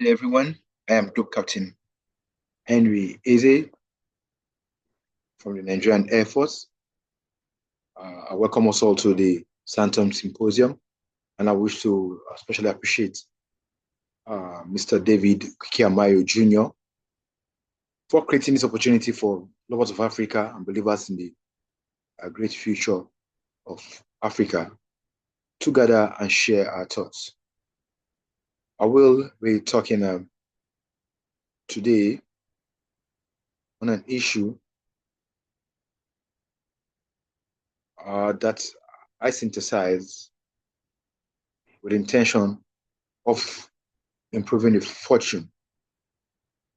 Hello everyone, I am Group Captain Henry Eze from the Nigerian Air Force. I welcome us all to the Sandton Symposium, and I wish to especially appreciate Mr. David Kiamayo Jr. for creating this opportunity for lovers of Africa and believers in the great future of Africa to gather and share our thoughts. I will be talking today on an issue that I synthesize with the intention of improving the fortune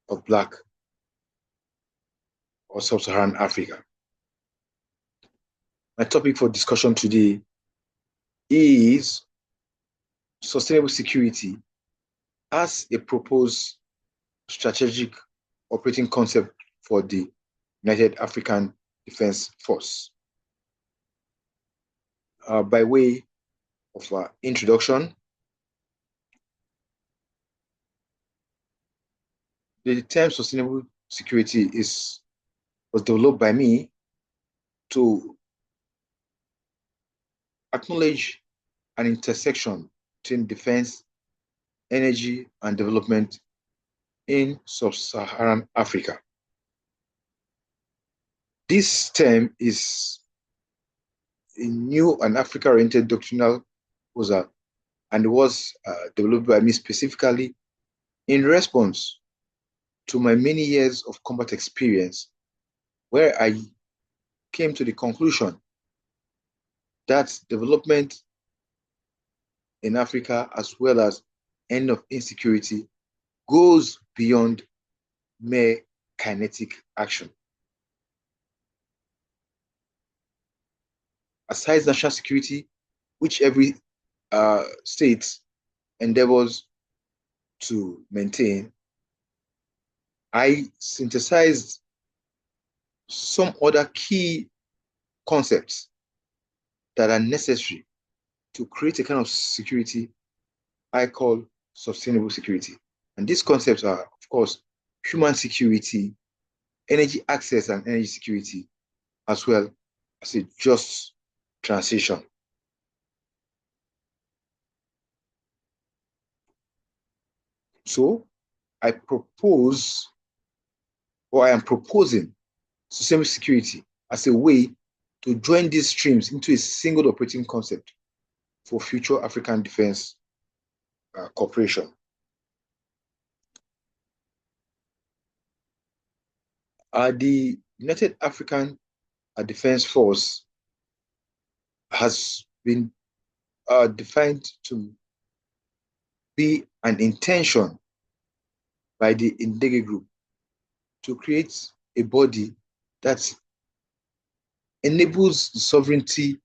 of Black or Sub-Saharan Africa. My topic for discussion today is sustainable security as a proposed strategic operating concept for the United African Defense Force. By way of introduction, the term sustainable security was developed by me to acknowledge an intersection between defense, energy, and development in Sub-Saharan Africa. This term is a new and Africa-oriented doctrinal proposal, and it was developed by me specifically in response to my many years of combat experience, where I came to the conclusion that development in Africa, as well as end of insecurity, goes beyond mere kinetic action. Aside national security, which every state endeavors to maintain, I synthesized some other key concepts that are necessary to create a kind of security I call sustainable security. And these concepts are, of course, human security, energy access and energy security, as well as a just transition. So I propose, or I am proposing, sustainable security as a way to join these streams into a single operating concept for future African defense cooperation. The United African Defense Force has been defined to be an intention by the Ndege Group to create a body that enables the sovereignty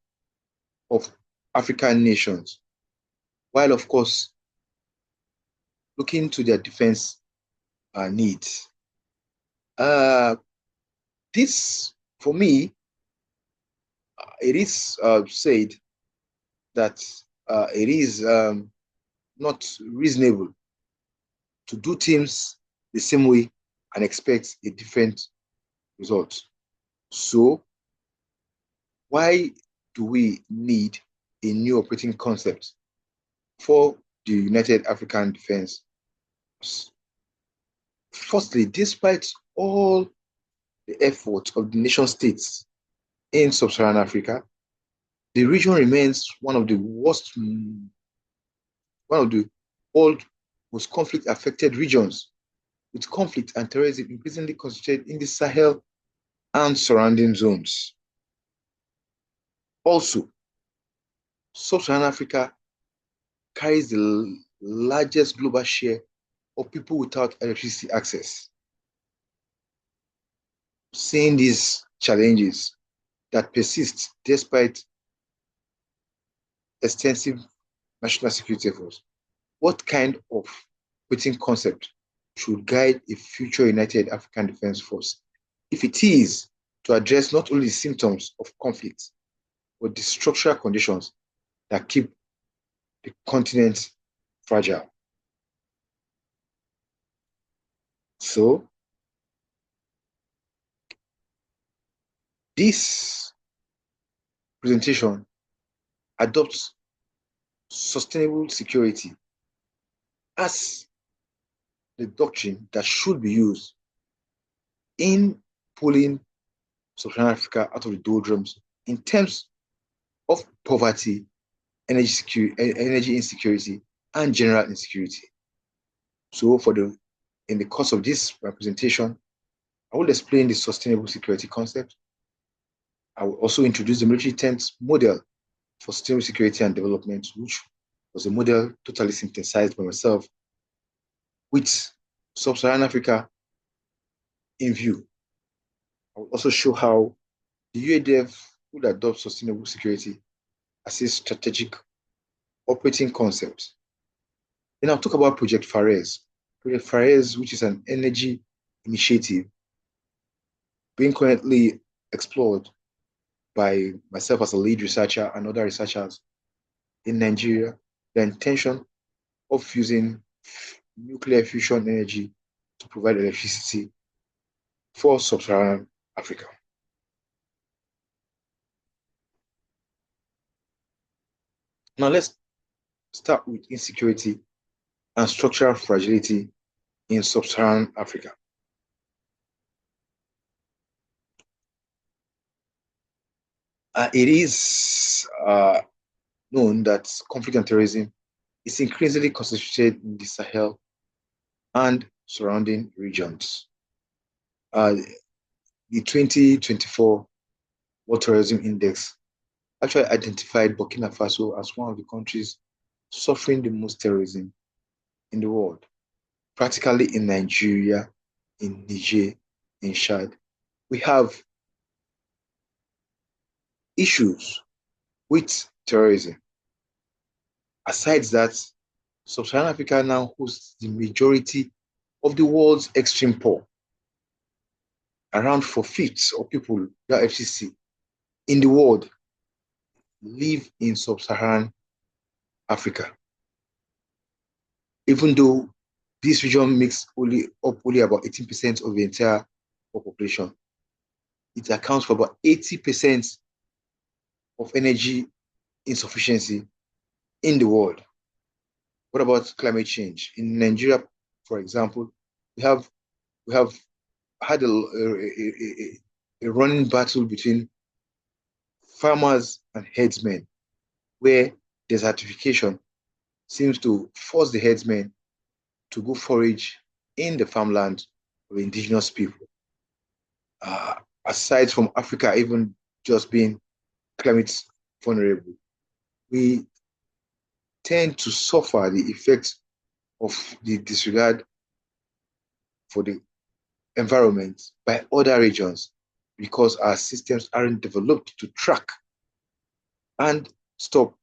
of African nations, while of course looking to their defense needs. This, for me, it is said that it is not reasonable to do things the same way and expect a different result. So, why do we need a new operating concept for the United African Defense? Firstly, despite all the efforts of the nation states in Sub-Saharan Africa, the region remains one of the worst, one of the old, most conflict-affected regions, with conflict and terrorism increasingly concentrated in the Sahel and surrounding zones. Also, Sub-Saharan Africa carries the largest global share of people without electricity access. Seeing these challenges that persist despite extensive national security efforts, what kind of operating concept should guide a future United African Defense Force if it is to address not only the symptoms of conflict, but the structural conditions that keep the continent fragile? So this presentation adopts sustainable security as the doctrine that should be used in pulling Sub-Saharan Africa out of the doldrums in terms of poverty, energy insecurity, and general insecurity. So in the course of this presentation, I will explain the sustainable security concept. I will also introduce the military terms model for sustainable security and development, which was a model totally synthesized by myself with Sub-Saharan Africa in view. I will also show how the UADF would adopt sustainable security as a strategic operating concept. Then I'll talk about Project Pharez. Project Pharez, which is an energy initiative being currently explored by myself as a lead researcher and other researchers in Nigeria, the intention of using nuclear fusion energy to provide electricity for Sub-Saharan Africa. Now let's start with insecurity and structural fragility in Sub-Saharan Africa. It is known that conflict and terrorism is increasingly concentrated in the Sahel and surrounding regions. The 2024 World Terrorism Index actually identified Burkina Faso as one of the countries suffering the most terrorism in the world, practically in Nigeria, in Niger, in Chad. We have issues with terrorism. Aside that, Sub-Saharan Africa now hosts the majority of the world's extreme poor. Around 4/5 of people that FCC in the world live in Sub-Saharan Africa. Even though this region makes only about 18% of the entire population, it accounts for about 80% of energy insufficiency in the world. What about climate change? In Nigeria, for example, we have had a running battle between farmers and herdsmen, where desertification seems to force the herdsmen to go forage in the farmland of indigenous people. Aside from Africa even just being climate vulnerable, we tend to suffer the effects of the disregard for the environment by other regions because our systems aren't developed to track and stop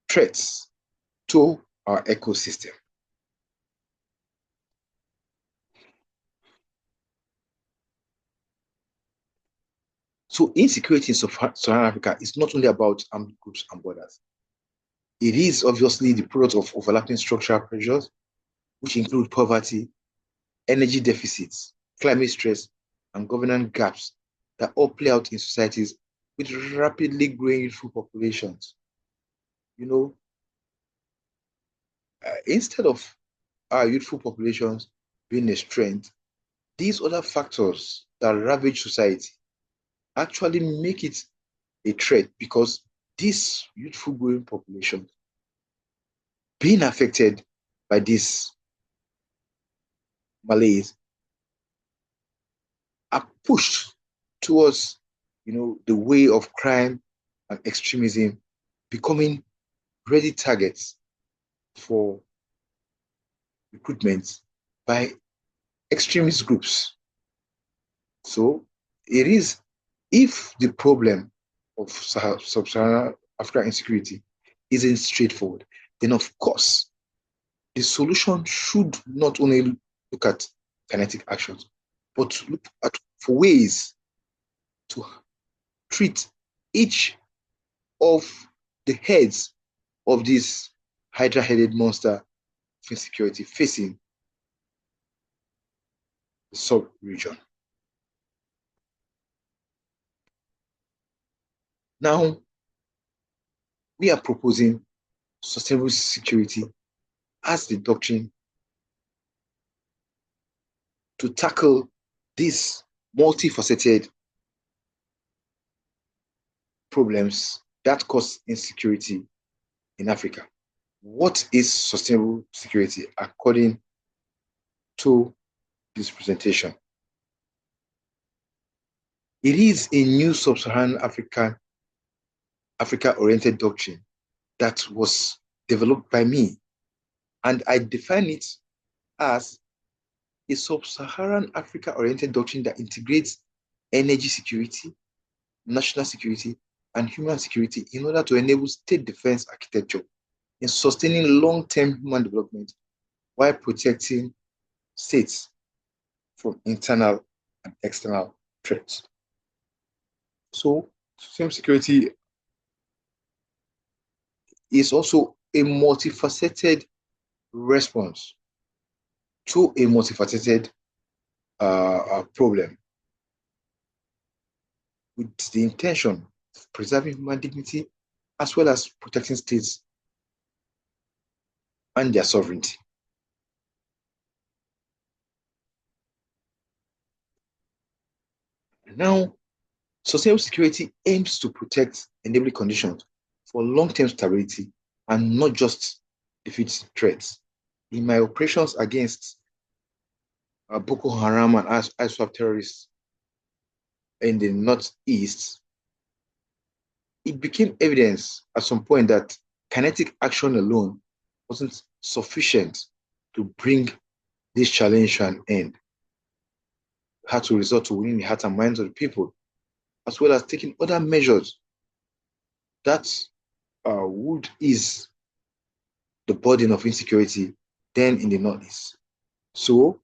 threats to our ecosystem. So insecurity in Sub-Saharan Africa is not only about armed groups and borders. It is obviously the product of overlapping structural pressures, which include poverty, energy deficits, climate stress, and governance gaps that all play out in societies with rapidly growing youthful populations. You know, instead of our youthful populations being a strength, these other factors that ravage society actually make it a threat because this youthful growing population being affected by this malaise are pushed towards, the way of crime and extremism, becoming ready targets for recruitment by extremist groups. So it is, if the problem of Sub-Saharan African insecurity isn't straightforward, then of course the solution should not only look at kinetic actions, but look at for ways to treat each of the heads of this hydra-headed monster insecurity facing the sub-region. Now, we are proposing sustainable security as the doctrine to tackle these multifaceted problems that cause insecurity in Africa. What is sustainable security according to this presentation? It is a new Sub-Saharan Africa-oriented doctrine that was developed by me, and I define it as a Sub-Saharan Africa-oriented doctrine that integrates energy security, national security, and human security in order to enable state defense architecture in sustaining long-term human development while protecting states from internal and external threats. So, sustainable security is also a multifaceted response to a multifaceted problem, with the intention of preserving human dignity as well as protecting states and their sovereignty. Now, sustainable security aims to protect enabling conditions for long-term stability and not just defeat threats. In my operations against Boko Haram and ISWAP terrorists in the northeast, it became evidence at some point that kinetic action alone wasn't sufficient to bring this challenge to an end. We had to resort to winning the hearts and minds of the people, as well as taking other measures that would ease the burden of insecurity then in the northeast. So,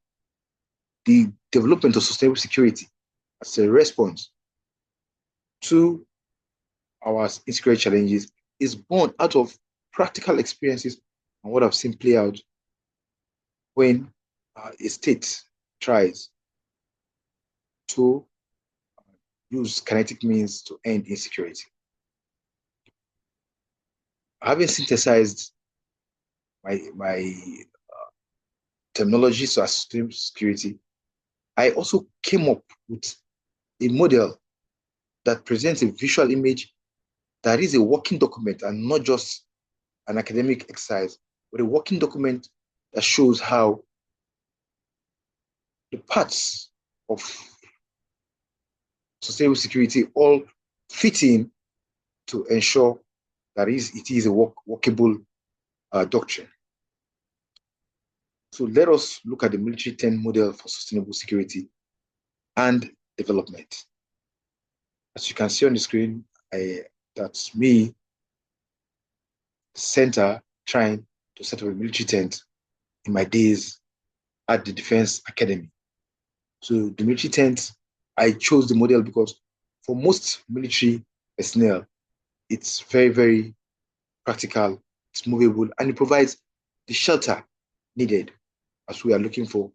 the development of sustainable security as a response to our insecurity challenges is born out of practical experiences and what I've seen play out when a state tries to use kinetic means to end insecurity. Having synthesized my terminology so as sustainable security, I also came up with a model that presents a visual image that is a working document and not just an academic exercise, but a working document that shows how the parts of sustainable security all fit in to ensure that it is a workable doctrine. So let us look at the military 10 model for sustainable security and development. As you can see on the screen, that's me, center, trying to set up a military tent in my days at the Defense Academy. So the military tent, I chose the model because for most military personnel, it's very, very practical, it's movable, and it provides the shelter needed as we are looking for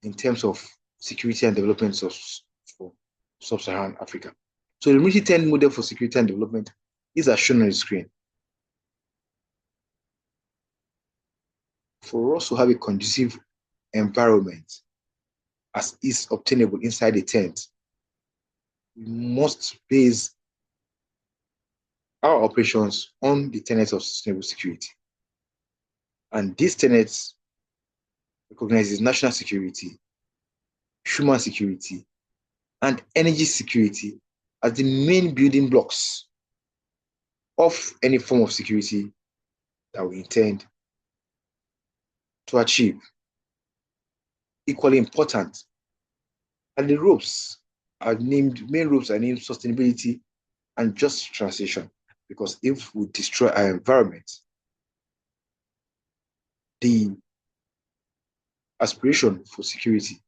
in terms of security and development for Sub-Saharan Africa. So the military tent model for security and development is as shown on the screen. For us to have a conducive environment as is obtainable inside a tent, we must base our operations on the tenets of sustainable security. And these tenets recognizes national security, human security, and energy security as the main building blocks of any form of security that we intend to achieve. Equally important, and the main ropes are named sustainability and just transition, because if we destroy our environment, the aspiration for security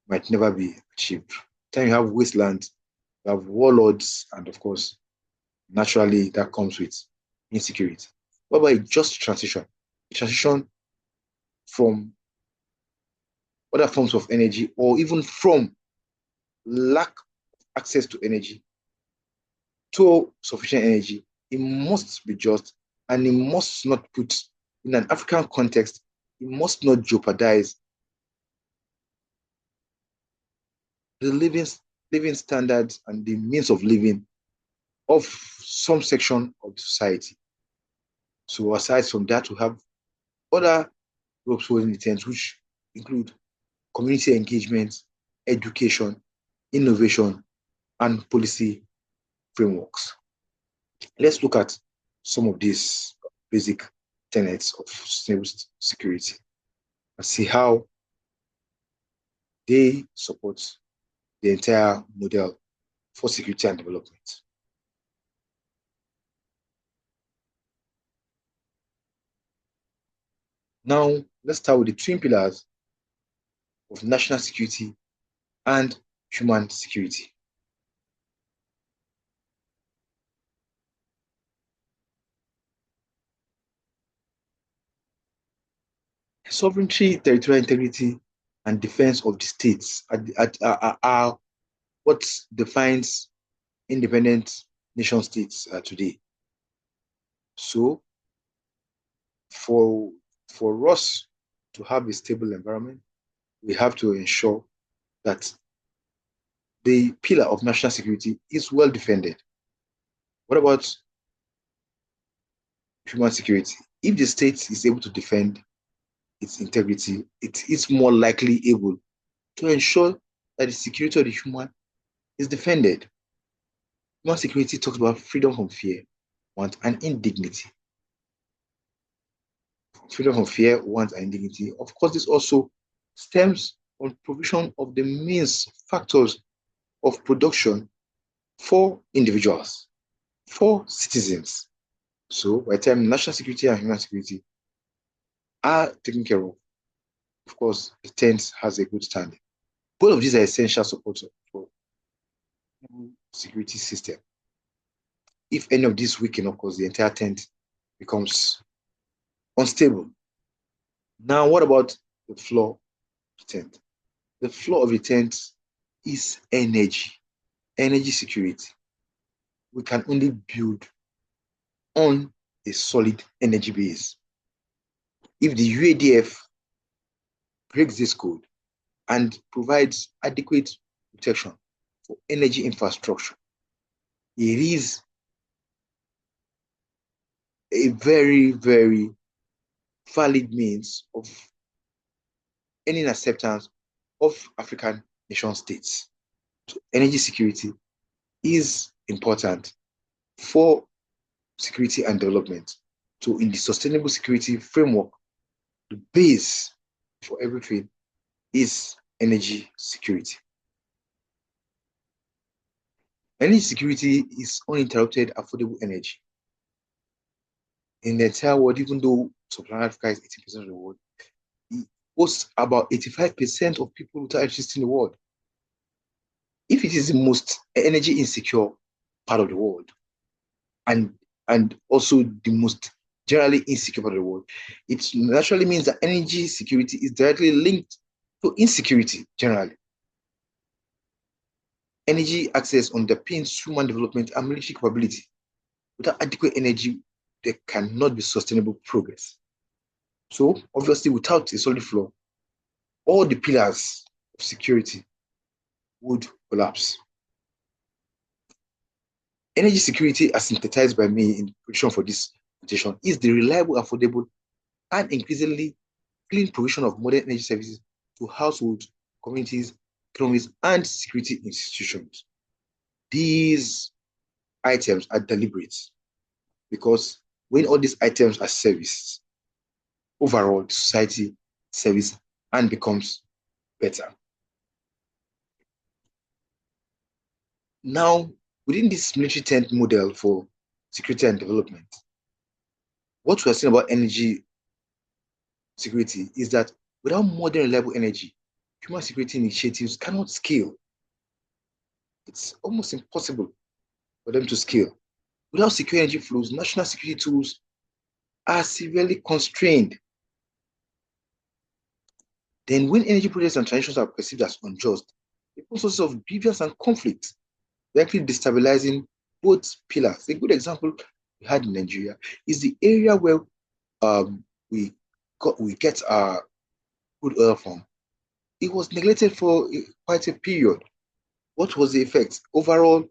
might never be achieved. Then you have wastelands, you have warlords, and of course, naturally that comes with insecurity. What about a just transition? transition from other forms of energy, or even from lack of access to energy to sufficient energy, it must be just, and it must not put, in an African context, it must not jeopardize the living standards and the means of living of some section of the society. So aside from that, we have other ropes holding the tent, which include community engagement, education, innovation, and policy frameworks. Let's look at some of these basic tenets of sustainable security and see how they support the entire model for security and development. Now, let's start with the twin pillars of national security and human security. Sovereignty, territorial integrity, and defense of the states are what defines independent nation states today. So, for us to have a stable environment, we have to ensure that the pillar of national security is well defended. What about human security? If the state is able to defend its integrity, it is more likely able to ensure that the security of the human is defended. Human security talks about freedom from fear, want, and indignity. Freedom from fear, want, and indignity. Of course, this also stems from provision of the means, factors of production for individuals, for citizens. So by the time national security and human security are taken care of course, the tent has a good standing. Both of these are essential support for security system. If any of these weaken, of course, the entire tent becomes unstable. Now, what about the floor of the tent? The floor of the tent is energy security. We can only build on a solid energy base. If the UADF breaks this code and provides adequate protection for energy infrastructure, it is a very, very valid means of any acceptance of African nation states. So energy security is important for security and development. So in the sustainable security framework, the base for everything is energy security. Energy security is uninterrupted, affordable energy. In the entire world, even though Sub-Saharan Africa is 80% of the world, it hosts about 85% of people without electricity in the world. If it is the most energy insecure part of the world, and also the most generally insecure part of the world, it naturally means that energy security is directly linked to insecurity generally. Energy access underpins human development and military capability. Without adequate energy, there cannot be sustainable progress. So, obviously, without a solid floor, all the pillars of security would collapse. Energy security, as synthesized by me in preparation for this presentation, is the reliable, affordable, and increasingly clean provision of modern energy services to households, communities, economies, and security institutions. These items are deliberate because when all these items are serviced, overall society service and becomes better. Now, within this military tent model for security and development, what we're saying about energy security is that without modern reliable energy, human security initiatives cannot scale. It's almost impossible for them to scale. Without secure energy flows, national security tools are severely constrained. Then when energy projects and transitions are perceived as unjust, the process of grievance and conflict, likely destabilizing both pillars. A good example we had in Nigeria is the area where we get our crude oil from. It was neglected for quite a period. What was the effect? Overall,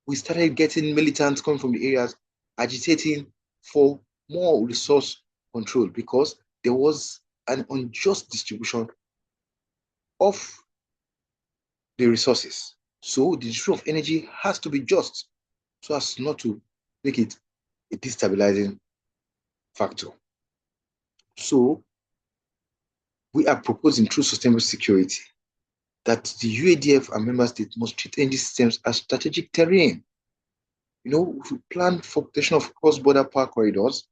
we started getting militants coming from the areas agitating for more resource control because there was an unjust distribution of the resources. So the distribution of energy has to be just so as not to make it a destabilizing factor. So we are proposing through sustainable security that the UADF and member states must treat energy systems as strategic terrain. We should plan for protection of cross-border power corridors,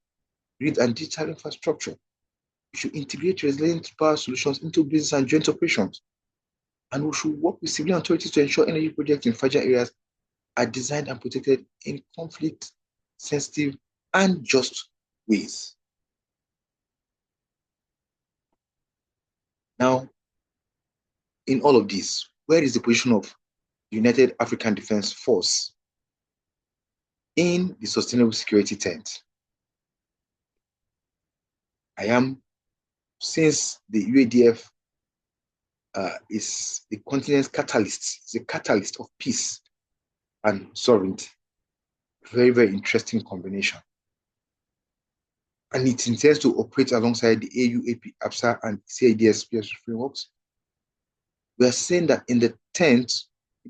grid and digital infrastructure. We should integrate resilient power solutions into business and joint operations. And we should work with civilian authorities to ensure energy projects in fragile areas are designed and protected in conflict-sensitive and just ways. Now, in all of this, where is the position of the United African Defense Force in the sustainable security tent? Since the UADF is the continent's catalyst, it's a catalyst of peace and sovereignty. Very, very interesting combination. And it intends to operate alongside the AU, AP, APSA, and CIDS frameworks. We are saying that in the tent,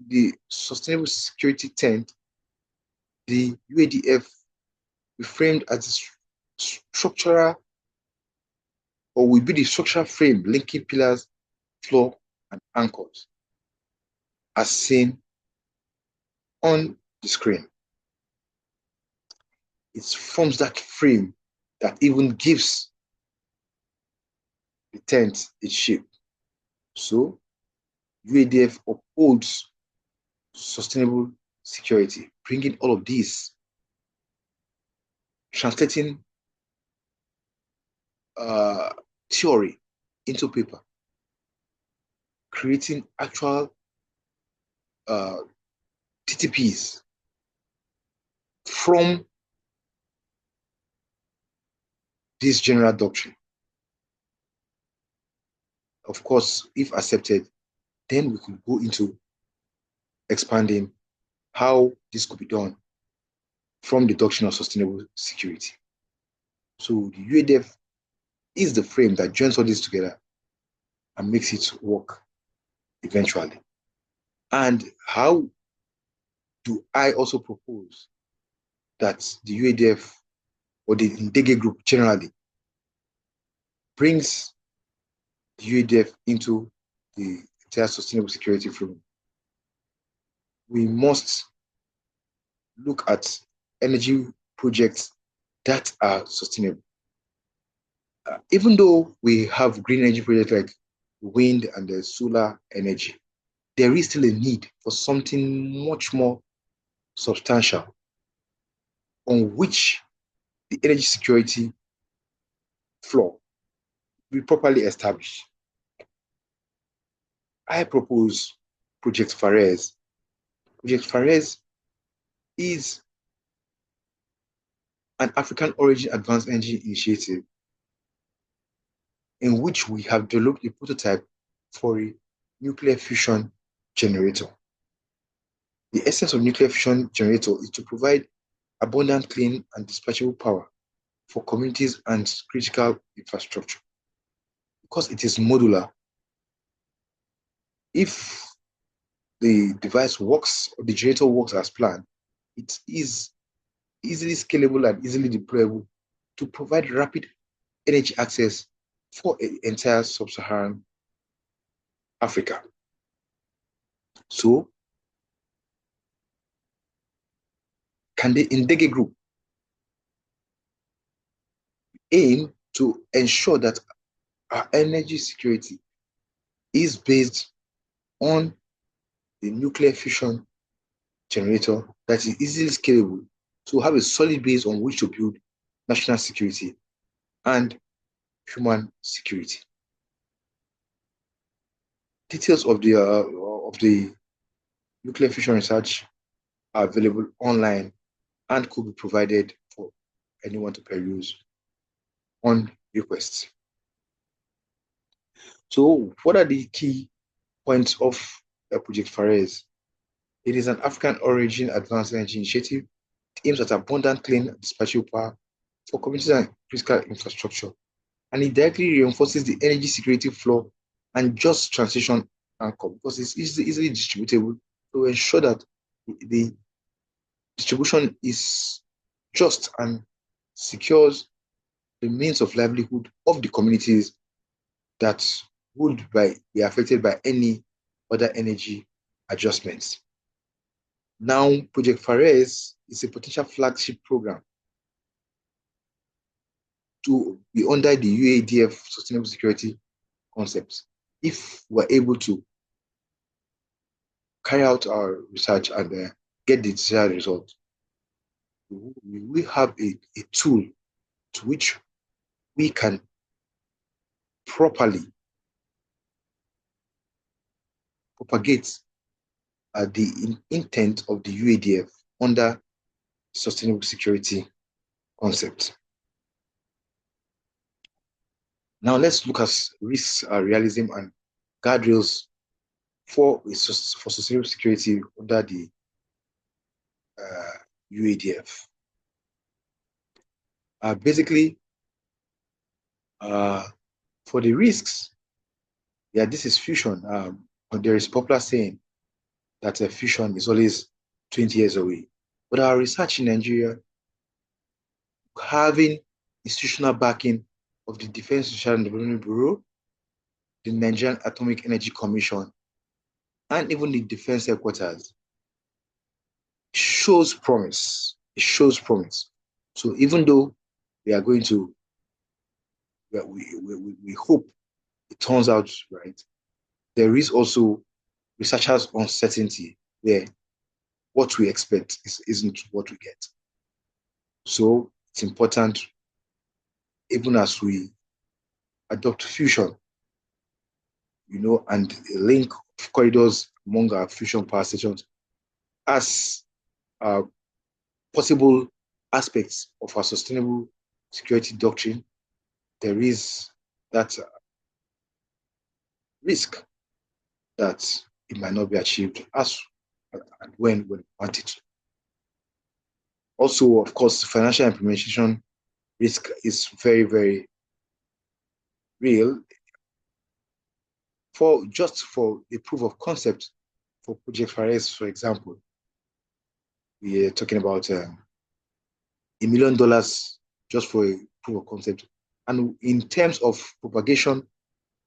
the sustainable security tent, the UADF be framed as structural, or will be the structural frame linking pillars, floor, and anchors, as seen on the screen. It forms that frame that even gives the tent its shape. So, UADF upholds sustainable security, bringing all of these, translating theory into paper, creating actual TTPs from this general doctrine. Of course, if accepted, then we could go into expanding how this could be done from the doctrine of sustainable security. So the UADF is the frame that joins all this together and makes it work eventually. And how do I also propose that the UADF or the Ndege group generally brings the UADF into the entire sustainable security framework? We must look at energy projects that are sustainable. Even though we have green energy projects like wind and the solar energy, there is still a need for something much more substantial on which the energy security floor will be properly established. I propose Project Pharez. Project Pharez is an African origin advanced energy initiative in which we have developed a prototype for a nuclear fusion generator. The essence of nuclear fusion generator is to provide abundant, clean, and dispatchable power for communities and critical infrastructure. Because it is modular, if the device works or the generator works as planned, it is easily scalable and easily deployable to provide rapid energy access for the entire Sub-Saharan Africa. So, can the Ndege group aim to ensure that our energy security is based on the nuclear fusion generator that is easily scalable to have a solid base on which to build national security and human security? Details of the nuclear fusion research are available online and could be provided for anyone to peruse on request. So, what are the key points of Project Pharez? It is an African origin advanced energy initiative. It aims at abundant, clean, dispatchable power for communities and critical infrastructure. And it directly reinforces the energy security flow and just transition anchor because it's easily distributable to ensure that the distribution is just and secures the means of livelihood of the communities that would be affected by any other energy adjustments. Now, Project Pharez is a potential flagship program to be under the UADF sustainable security concepts. If we're able to carry out our research and get the desired result, we will have a tool to which we can properly propagate the intent of the UADF under sustainable security concept. Now let's look at risk realism and guardrails for sustainable security under the UADF. Basically, for the risks, yeah, this is fusion. But there is popular saying that fusion is always 20 years away. But our research in Nigeria, having institutional backing of the Defense Research and Development Bureau, the Nigerian Atomic Energy Commission, and even the Defense Headquarters, shows promise. It shows promise. So even though we are going to, we hope it turns out right, there is also researchers' uncertainty where what we expect isn't what we get. So it's important, even as we adopt fusion, and link corridors among our fusion power stations as possible aspects of our sustainable security doctrine, there is that risk that it might not be achieved as and when we want it. Also, of course, financial implementation risk is very, very real. For the proof of concept for Project Pharez, for example, we are talking about $1 million just for a proof of concept. And in terms of propagation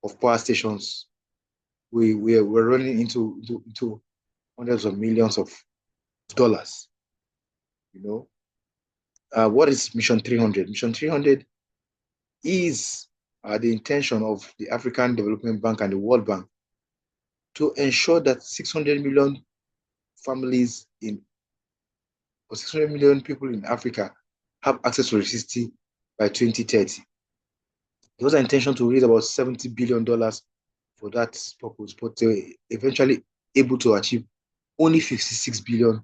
of power stations, we're running into hundreds of millions of dollars. What is Mission 300? Mission 300 is the intention of the African Development Bank and the World Bank to ensure that 600 million families or 600 million people in Africa have access to electricity by 2030. There was an intention to raise about $70 billion for that purpose, but they were eventually able to achieve only $56 billion,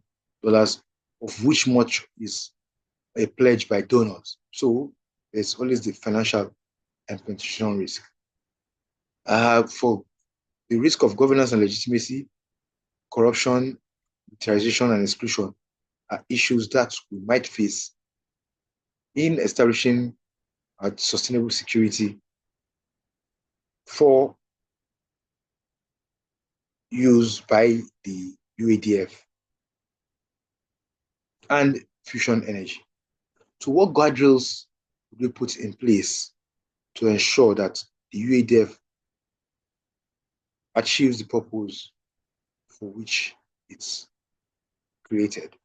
of which much is a pledge by donors. So there's always the financial implementation risk. For the risk of governance and legitimacy, corruption, militarization, and exclusion are issues that we might face in establishing sustainable security for use by the UADF and fusion energy. So what guardrails would we put in place to ensure that the UADF achieves the purpose for which it's created?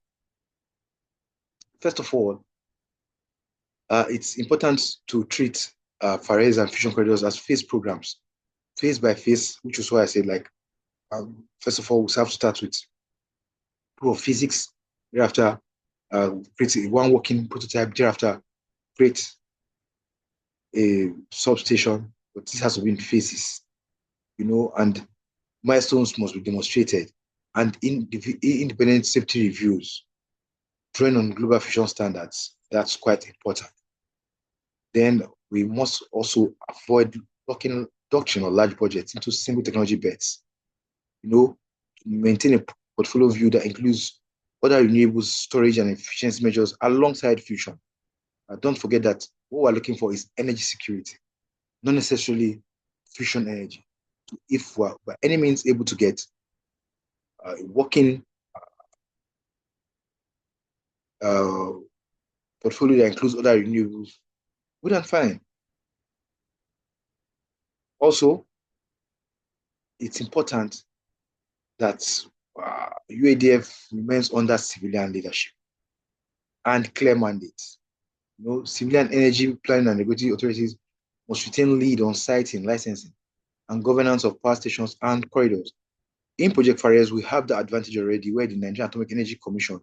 First of all, it's important to treat Pharez and fusion corridors as phase programs, phase by phase, which is why I said, first of all, we have to start with proof of physics, thereafter create one working prototype, thereafter create a substation, but this has to be in phases, and Milestones must be demonstrated, and independent safety reviews drawing on global fusion standards. That's quite important. Then we must also avoid locking doctrine or large budgets into single technology bets. Maintain a portfolio view that includes other renewables, storage, and efficiency measures alongside fusion. Don't forget that what we're looking for is energy security, not necessarily fusion energy. If we're by any means able to get a working uh, portfolio that includes other renewables, good and fine. Also, it's important that UADF remains under civilian leadership and clear mandates. Civilian energy planning and regulatory authorities must retain lead on siting, licensing, and governance of power stations and corridors. In Project Pharez, we have the advantage already where the Nigerian Atomic Energy Commission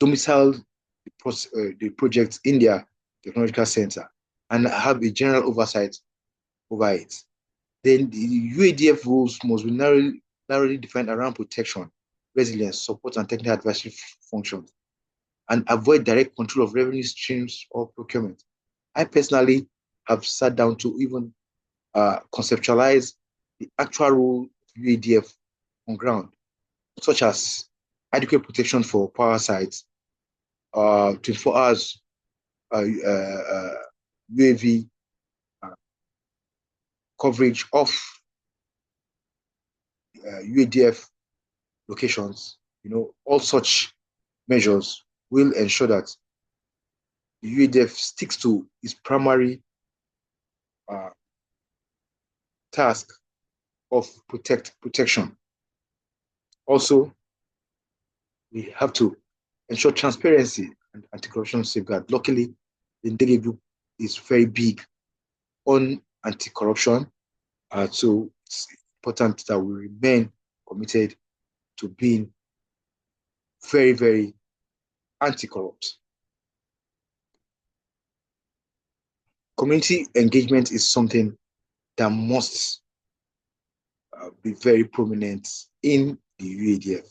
domiciled the project in their technological center and have a general oversight over it. Then the UADF rules must be narrowly defined around protection, resilience, support, and technical advisory functions, and avoid direct control of revenue streams or procurement. I personally have sat down to even conceptualize the actual role of UADF on ground, such as adequate protection for power sites, 24 hours UAV coverage of UADF locations. All such measures will ensure that the UADF sticks to its primary task of protection. Also, we have to ensure transparency and anti-corruption safeguard. Luckily, the Ndege Group is very big on anti-corruption, so it's important that we remain committed to being very, very anti-corrupt. Community engagement is something that must be very prominent in the UADF.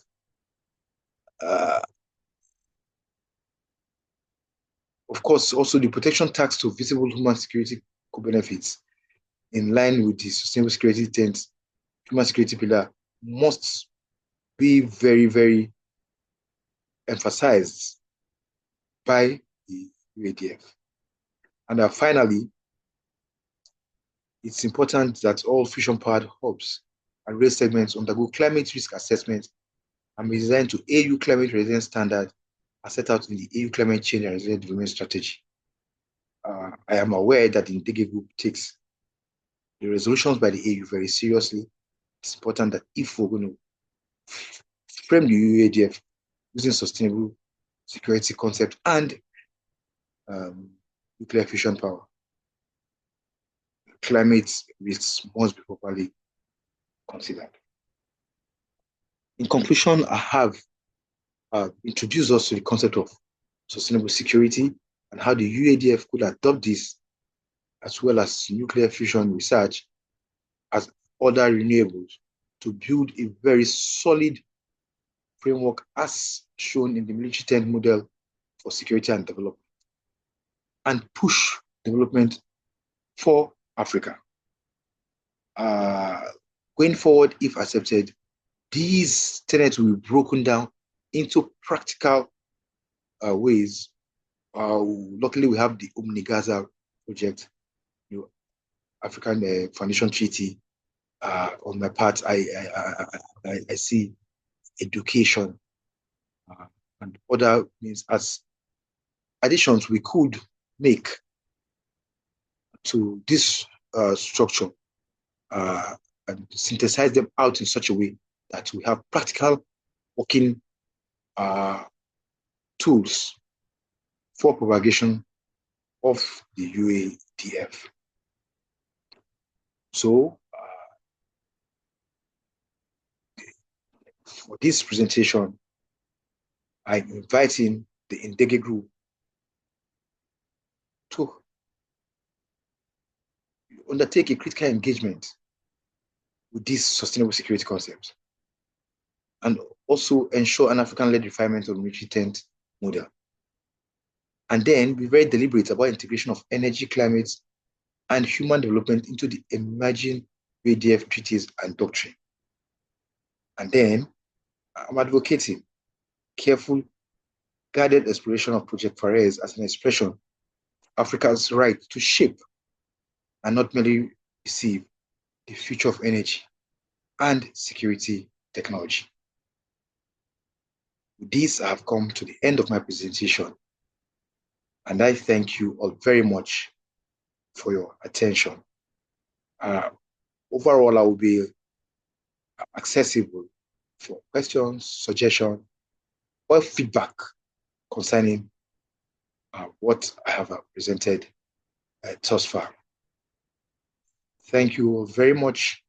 Of course, also the protection tax to visible human security co-benefits in line with the sustainable security intent, human security pillar must be very, very emphasized by the UADF. And finally, it's important that all fusion-powered hubs and rail segments undergo climate risk assessment and be designed to AU climate resilience standard as set out in the AU climate change and resilient development strategy. I am aware that the Ndege Group takes the resolutions by the AU very seriously. It's important that if we're going to frame the UADF using sustainable security concept and nuclear fusion power, climate risks must be properly considered. In conclusion, I have introduced us to the concept of sustainable security and how the UADF could adopt this, as well as nuclear fusion research as other renewables, to build a very solid framework as shown in the military tent model for security and development, and push development for Africa. Going forward, if accepted, these tenets will be broken down into practical ways. Luckily, we have the Omni-Gaza project, African Foundation Treaty. On my part, I see education and other means as additions we could make to this structure and synthesize them out in such a way that we have practical working tools for propagation of the UADF. So, for this presentation, I'm inviting the Ndege Group to undertake a critical engagement with these sustainable security concepts, and also ensure an African-led refinement of military tent model. And then be very deliberate about integration of energy, climate, and human development into the emerging UADF treaties and doctrine. And then I'm advocating careful, guided exploration of Project Pharez as an expression of Africa's right to shape and not merely receive the future of energy and security technology. With this, I have come to the end of my presentation, and I thank you all very much for your attention. Overall, I will be accessible for questions, suggestions, or feedback concerning what I have presented thus far. Thank you very much,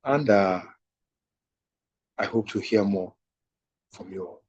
and I hope to hear more from you all.